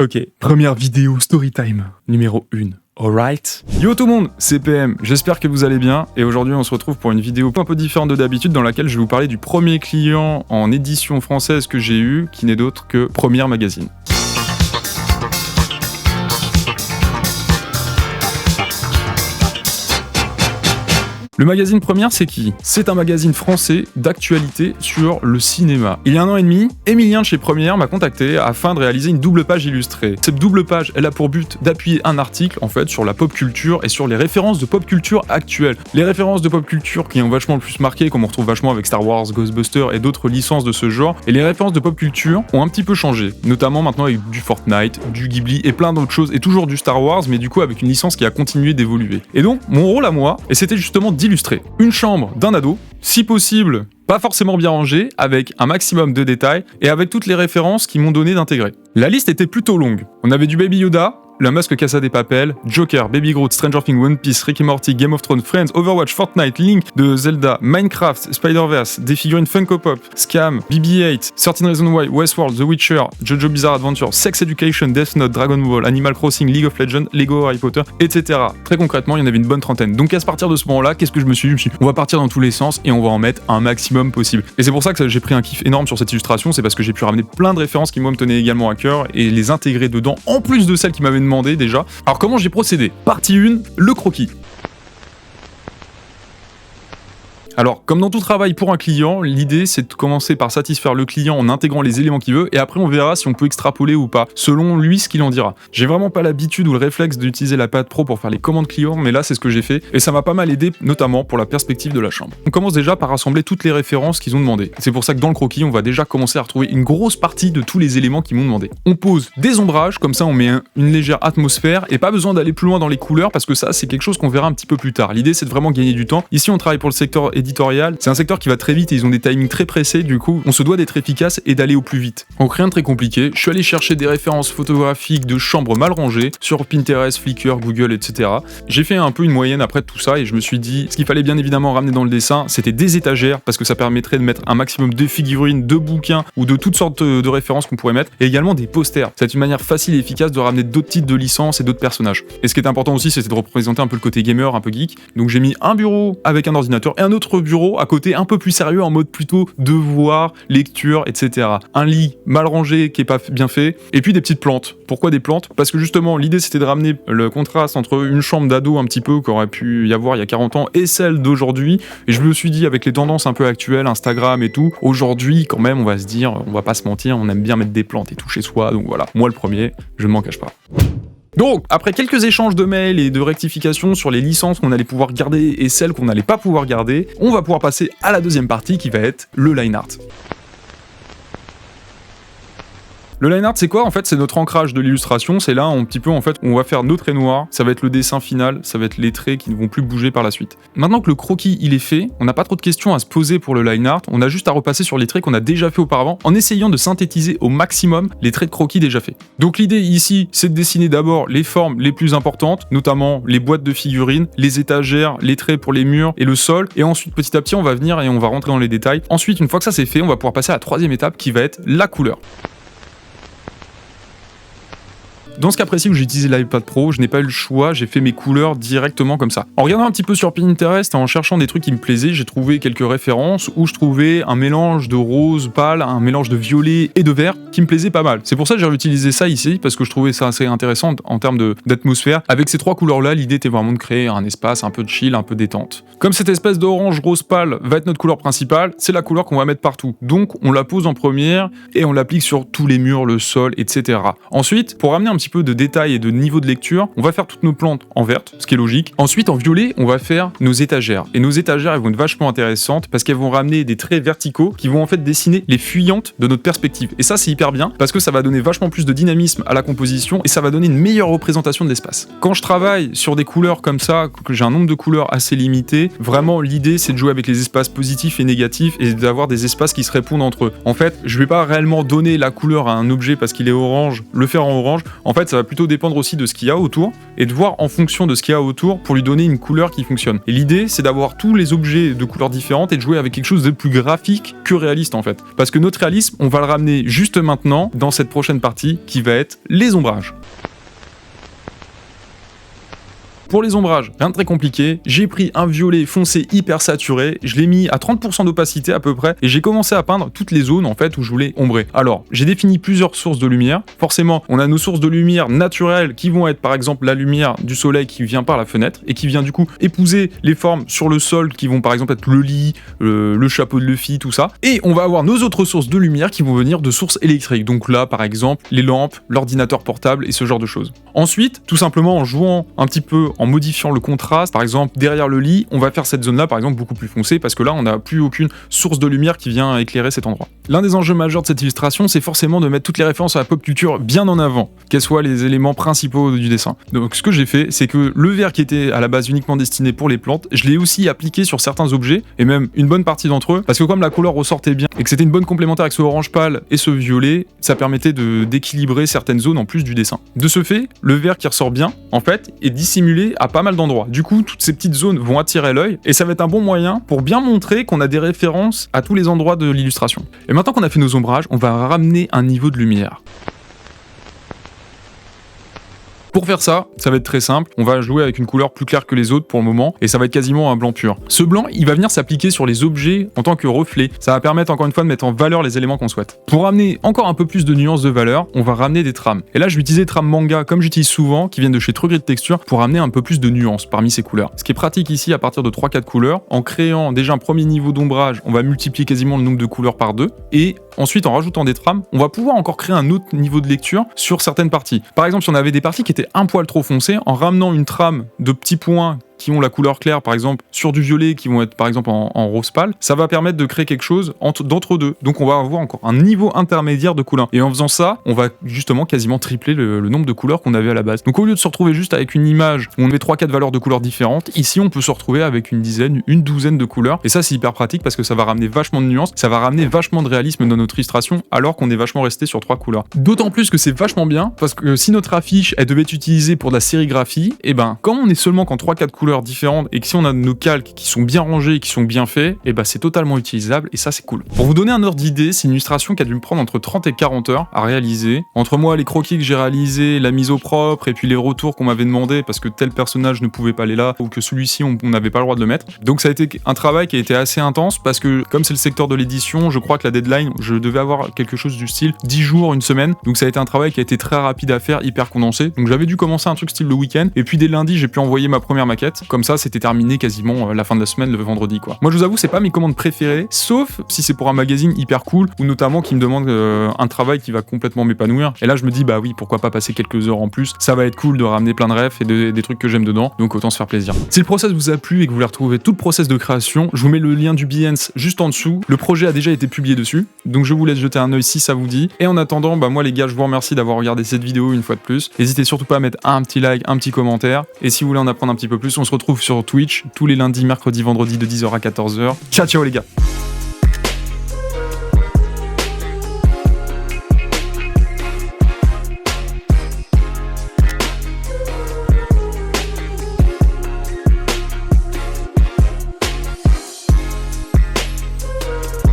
Ok, première vidéo storytime, numéro 1. Alright. Yo tout le monde, c'est PM, j'espère que vous allez bien, et aujourd'hui on se retrouve pour une vidéo un peu différente de d'habitude dans laquelle je vais vous parler du premier client en édition française que j'ai eu, qui n'est d'autre que Première Magazine. Le magazine Première, c'est qui? C'est un magazine français d'actualité sur le cinéma. Il y a 1 an et demi, Emilien de chez Première m'a contacté afin de réaliser une double page illustrée. Cette double page, elle a pour but d'appuyer un article, en fait, sur la pop culture et sur les références de pop culture actuelles. Les références de pop culture qui ont vachement le plus marqué, comme on retrouve vachement avec Star Wars, Ghostbusters et d'autres licences de ce genre, et les références de pop culture ont un petit peu changé, notamment maintenant avec du Fortnite, du Ghibli et plein d'autres choses, et toujours du Star Wars, mais du coup avec une licence qui a continué d'évoluer. Et donc, mon rôle à moi, et c'était justement d'illustrer une chambre d'un ado, si possible, pas forcément bien rangée, avec un maximum de détails et avec toutes les références qui m'ont donné d'intégrer. La liste était plutôt longue. On avait du Baby Yoda, La Masque Casa des Papel, Joker, Baby Groot, Stranger Things, One Piece, Rick et Morty, Game of Thrones, Friends, Overwatch, Fortnite, Link de Zelda, Minecraft, Spider-Verse, des figurines Funko Pop, Scam, BB-8, 13 Reasons Why, Westworld, The Witcher, JoJo Bizarre Adventure, Sex Education, Death Note, Dragon Ball, Animal Crossing, League of Legends, Lego Harry Potter, etc. Très concrètement, il y en avait une bonne trentaine. Donc à partir de ce moment-là, qu'est-ce que je me suis dit? On va partir dans tous les sens et on va en mettre un maximum possible. Et c'est pour ça que j'ai pris un kiff énorme sur cette illustration, c'est parce que j'ai pu ramener plein de références qui moi me tenaient également à cœur et les intégrer dedans, en plus de celles qui m'avaient demandé déjà. Alors comment j'ai procédé? Partie 1, le croquis. Alors, comme dans tout travail pour un client, l'idée c'est de commencer par satisfaire le client en intégrant les éléments qu'il veut, et après on verra si on peut extrapoler ou pas, selon lui ce qu'il en dira. J'ai vraiment pas l'habitude ou le réflexe d'utiliser la Pad Pro pour faire les commandes clients, mais là c'est ce que j'ai fait, et ça m'a pas mal aidé, notamment pour la perspective de la chambre. On commence déjà par rassembler toutes les références qu'ils ont demandé. C'est pour ça que dans le croquis, on va déjà commencer à retrouver une grosse partie de tous les éléments qu'ils m'ont demandé. On pose des ombrages, comme ça on met une légère atmosphère, et pas besoin d'aller plus loin dans les couleurs, parce que ça c'est quelque chose qu'on verra un petit peu plus tard. L'idée c'est de vraiment gagner du temps. Ici on travaille pour le secteur éditorial, c'est un secteur qui va très vite et ils ont des timings très pressés, du coup on se doit d'être efficace et d'aller au plus vite. Donc rien de très compliqué, je suis allé chercher des références photographiques de chambres mal rangées sur Pinterest, Flickr, Google, etc. J'ai fait un peu une moyenne après de tout ça et je me suis dit, ce qu'il fallait bien évidemment ramener dans le dessin, c'était des étagères, parce que ça permettrait de mettre un maximum de figurines, de bouquins ou de toutes sortes de références qu'on pourrait mettre, et également des posters. C'est une manière facile et efficace de ramener d'autres titres de licences et d'autres personnages. Et ce qui est important aussi, c'était de représenter un peu le côté gamer, un peu geek. Donc j'ai mis un bureau avec un ordinateur et un autre bureau à côté un peu plus sérieux en mode plutôt devoir, lecture, etc. Un lit mal rangé qui est pas bien fait, et puis des petites plantes. Pourquoi des plantes? Parce que justement l'idée c'était de ramener le contraste entre une chambre d'ado un petit peu qu'aurait pu y avoir il y a 40 ans et celle d'aujourd'hui, et je me suis dit avec les tendances un peu actuelles, Instagram et tout, aujourd'hui quand même on va se dire, on va pas se mentir, on aime bien mettre des plantes et tout chez soi, donc voilà, moi le premier, je ne m'en cache pas. Donc, après quelques échanges de mails et de rectifications sur les licences qu'on allait pouvoir garder et celles qu'on n'allait pas pouvoir garder, on va pouvoir passer à la deuxième partie qui va être le line art. Le line art, c'est quoi? En fait, c'est notre ancrage de l'illustration. C'est là, un petit peu, en fait, on va faire nos traits noirs. Ça va être le dessin final. Ça va être les traits qui ne vont plus bouger par la suite. Maintenant que le croquis, il est fait, on n'a pas trop de questions à se poser pour le line art. On a juste à repasser sur les traits qu'on a déjà fait auparavant en essayant de synthétiser au maximum les traits de croquis déjà faits. Donc l'idée ici, c'est de dessiner d'abord les formes les plus importantes, notamment les boîtes de figurines, les étagères, les traits pour les murs et le sol. Et ensuite, petit à petit, on va venir et on va rentrer dans les détails. Ensuite, une fois que ça c'est fait, on va pouvoir passer à la troisième étape qui va être la couleur. Dans ce cas précis où j'ai utilisé l'iPad Pro, je n'ai pas eu le choix, j'ai fait mes couleurs directement comme ça. En regardant un petit peu sur Pinterest et en cherchant des trucs qui me plaisaient, j'ai trouvé quelques références où je trouvais un mélange de rose pâle, un mélange de violet et de vert qui me plaisait pas mal. C'est pour ça que j'ai réutilisé ça ici, parce que je trouvais ça assez intéressant en termes d'atmosphère. Avec ces trois couleurs-là, l'idée était vraiment de créer un espace un peu de chill, un peu détente. Comme cette espèce d'orange rose pâle va être notre couleur principale, c'est la couleur qu'on va mettre partout. Donc on la pose en première et on l'applique sur tous les murs, le sol, etc. Ensuite, pour ramener un petit peu de détails et de niveau de lecture, on va faire toutes nos plantes en verte, ce qui est logique. Ensuite, en violet, on va faire nos étagères. Et nos étagères, elles vont être vachement intéressantes parce qu'elles vont ramener des traits verticaux qui vont en fait dessiner les fuyantes de notre perspective. Et ça, c'est hyper bien parce que ça va donner vachement plus de dynamisme à la composition et ça va donner une meilleure représentation de l'espace. Quand je travaille sur des couleurs comme ça, que j'ai un nombre de couleurs assez limité, vraiment l'idée c'est de jouer avec les espaces positifs et négatifs et d'avoir des espaces qui se répondent entre eux. En fait, je vais pas réellement donner la couleur à un objet parce qu'il est orange, le faire en orange. En fait, ça va plutôt dépendre aussi de ce qu'il y a autour et de voir en fonction de ce qu'il y a autour pour lui donner une couleur qui fonctionne. Et l'idée, c'est d'avoir tous les objets de couleurs différentes et de jouer avec quelque chose de plus graphique que réaliste en fait. Parce que notre réalisme, on va le ramener juste maintenant dans cette prochaine partie qui va être les ombrages. Pour les ombrages, rien de très compliqué, j'ai pris un violet foncé hyper saturé, je l'ai mis à 30% d'opacité à peu près, et j'ai commencé à peindre toutes les zones en fait où je voulais ombrer. Alors, j'ai défini plusieurs sources de lumière. Forcément, on a nos sources de lumière naturelles qui vont être par exemple la lumière du soleil qui vient par la fenêtre, et qui vient du coup épouser les formes sur le sol qui vont par exemple être le lit, le chapeau de Luffy, tout ça. Et on va avoir nos autres sources de lumière qui vont venir de sources électriques. Donc là, par exemple, les lampes, l'ordinateur portable et ce genre de choses. Ensuite, tout simplement en jouant un petit peu, en modifiant le contraste, par exemple derrière le lit, on va faire cette zone là par exemple beaucoup plus foncée parce que là on n'a plus aucune source de lumière qui vient éclairer cet endroit. L'un des enjeux majeurs de cette illustration, c'est forcément de mettre toutes les références à la pop culture bien en avant, qu'elles soient les éléments principaux du dessin. Donc ce que j'ai fait, c'est que le vert qui était à la base uniquement destiné pour les plantes, je l'ai aussi appliqué sur certains objets et même une bonne partie d'entre eux parce que comme la couleur ressortait bien et que c'était une bonne complémentaire avec ce orange pâle et ce violet, ça permettait d'équilibrer certaines zones en plus du dessin. De ce fait, le vert qui ressort bien, en fait, est dissimulé à pas mal d'endroits. Du coup, toutes ces petites zones vont attirer l'œil et ça va être un bon moyen pour bien montrer qu'on a des références à tous les endroits de l'illustration. Et maintenant qu'on a fait nos ombrages, on va ramener un niveau de lumière. Pour faire ça, ça va être très simple, on va jouer avec une couleur plus claire que les autres pour le moment, et ça va être quasiment un blanc pur. Ce blanc, il va venir s'appliquer sur les objets en tant que reflet, ça va permettre encore une fois de mettre en valeur les éléments qu'on souhaite. Pour ramener encore un peu plus de nuances de valeur, on va ramener des trames. Et là, je vais utiliser des trames manga, comme j'utilise souvent, qui viennent de chez True Grit Texture, pour ramener un peu plus de nuances parmi ces couleurs. Ce qui est pratique ici à partir de 3-4 couleurs, en créant déjà un premier niveau d'ombrage, on va multiplier quasiment le nombre de couleurs par 2, et ensuite en rajoutant des trames, on va pouvoir encore créer un autre niveau de lecture sur certaines parties. Par exemple, si on avait des parties qui étaient un poil trop foncées, en ramenant une trame de petits points qui ont la couleur claire par exemple sur du violet qui vont être par exemple en rose pâle, ça va permettre de créer quelque chose d'entre deux. Donc on va avoir encore un niveau intermédiaire de couleurs. Et en faisant ça, on va justement quasiment tripler le nombre de couleurs qu'on avait à la base. Donc au lieu de se retrouver juste avec une image où on avait 3-4 valeurs de couleurs différentes, ici on peut se retrouver avec une dizaine, une douzaine de couleurs. Et ça c'est hyper pratique parce que ça va ramener vachement de nuances, ça va ramener vachement de réalisme dans notre illustration alors qu'on est vachement resté sur 3 couleurs. D'autant plus que c'est vachement bien parce que si notre affiche elle devait être utilisée pour de la sérigraphie, et ben quand on est seulement qu'en 3-4 couleurs différentes et que si on a nos calques qui sont bien rangés, qui sont bien faits, et ben c'est totalement utilisable et ça c'est cool. Pour vous donner un ordre d'idée, c'est une illustration qui a dû me prendre entre 30 et 40 heures à réaliser. Entre moi les croquis que j'ai réalisés, la mise au propre et puis les retours qu'on m'avait demandé parce que tel personnage ne pouvait pas aller là ou que celui-ci on n'avait pas le droit de le mettre. Donc ça a été un travail qui a été assez intense parce que comme c'est le secteur de l'édition, je crois que la deadline, je devais avoir quelque chose du style 10 jours, une semaine. Donc ça a été un travail qui a été très rapide à faire, hyper condensé. Donc j'avais dû commencer un truc style le week-end et puis dès lundi j'ai pu envoyer ma première maquette. Comme ça c'était terminé quasiment la fin de la semaine, le vendredi quoi. Moi je vous avoue c'est pas mes commandes préférées, sauf si c'est pour un magazine hyper cool ou notamment qui me demande un travail qui va complètement m'épanouir. Et là je me dis bah oui pourquoi pas passer quelques heures en plus, ça va être cool de ramener plein de refs et des trucs que j'aime dedans, donc autant se faire plaisir. Si le process vous a plu et que vous voulez retrouver tout le process de création, je vous mets le lien du Behance juste en dessous. Le projet a déjà été publié dessus, donc je vous laisse jeter un œil si ça vous dit. Et en attendant, bah moi les gars je vous remercie d'avoir regardé cette vidéo une fois de plus. N'hésitez surtout pas à mettre un petit like, un petit commentaire. Et si vous voulez en apprendre un petit peu plus, on se retrouve sur Twitch tous les lundis, mercredis, vendredis de 10h à 14h. Ciao ciao les gars.